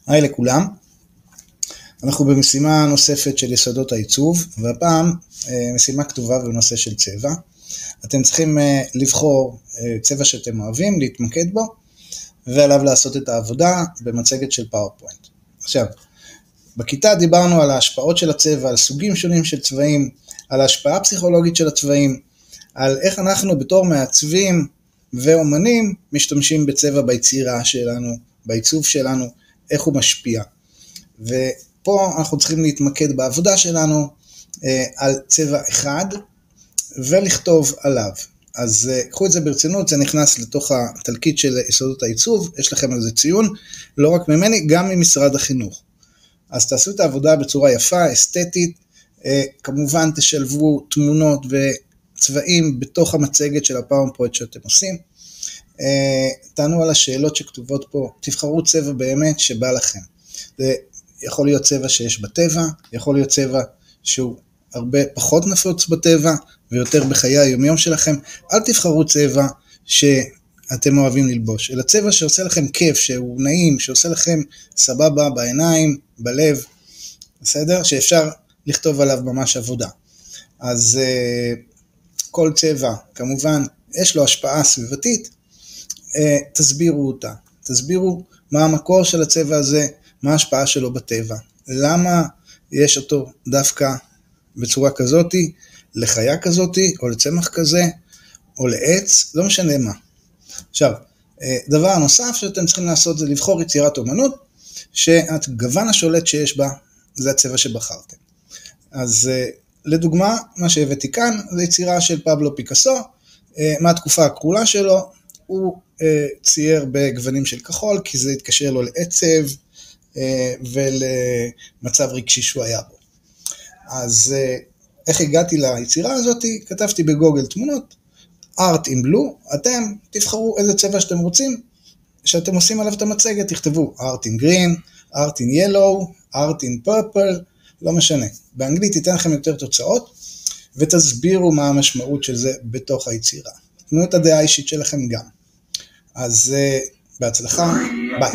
היי לכולם, אנחנו במשימה נוספת של יסודות העיצוב, והפעם משימה כתובה בנושא של צבע. אתם צריכים לבחור צבע שאתם אוהבים, להתמקד בו, ועליו לעשות את העבודה במצגת של פאורפוינט. עכשיו, בכיתה דיברנו על ההשפעות של הצבע, על סוגים שונים של צבעים, על ההשפעה הפסיכולוגית של הצבעים, על איך אנחנו בתור מעצבים ואומנים משתמשים בצבע ביצירה שלנו, בעיצוב שלנו, איך הוא משפיע. ופה אנחנו צריכים להתמקד בעבודה שלנו על צבע אחד ולכתוב עליו. אז קחו את זה ברצינות, זה נכנס לתוך התלקיט של יסודות העיצוב, יש לכם על זה ציון, לא רק ממני, גם ממשרד החינוך. אז תעשו את העבודה בצורה יפה, אסתטית, כמובן תשלבו תמונות וצבעים בתוך המצגת של הפאורפוינט שאתם עושים, תענו על השאלות שכתובות פה, תבחרו צבע באמת שבא לכם. זה יכול להיות צבע שיש בטבע, יכול להיות צבע שהוא הרבה פחות נפוץ בטבע, ויותר בחיי היומיום שלכם. אל תבחרו צבע שאתם אוהבים ללבוש, אלא צבע שעושה לכם כיף, שהוא נעים, שעושה לכם סבבה בעיניים, בלב, בסדר? שאפשר לכתוב עליו ממש עבודה. אז כל צבע, כמובן, יש לו השפעה סביבתית, תסבירו אותה, תסבירו מה המקור של הצבע הזה, מה ההשפעה שלו בטבע, למה יש אותו דווקא בצורה כזאת, לחיה כזאת, או לצמח כזה, או לעץ, לא משנה מה. עכשיו, דבר נוסף שאתם צריכים לעשות זה לבחור יצירת אומנות, שהגוון השולט שיש בה זה הצבע שבחרתם. אז לדוגמה, מה שהבאתי כאן זה יצירה של פבלו פיקאסו, מהתקופה הכחולה שלו, הוא צייר בגוונים של כחול, כי זה התקשר לו לעצב ולמצב רגשי שהוא היה בו. אז איך הגעתי ליצירה הזאת? כתבתי בגוגל תמונות, Art in Blue, אתם תבחרו איזה צבע שאתם רוצים, שאתם עושים עליו את המצגת, תכתבו Art in Green, Art in Yellow, Art in Purple, לא משנה. באנגלית תיתן לכם יותר תוצאות, ותסבירו מה המשמעות של זה בתוך היצירה. תנו את הדעה האישית שלכם גם. אז בהצלחה, ביי.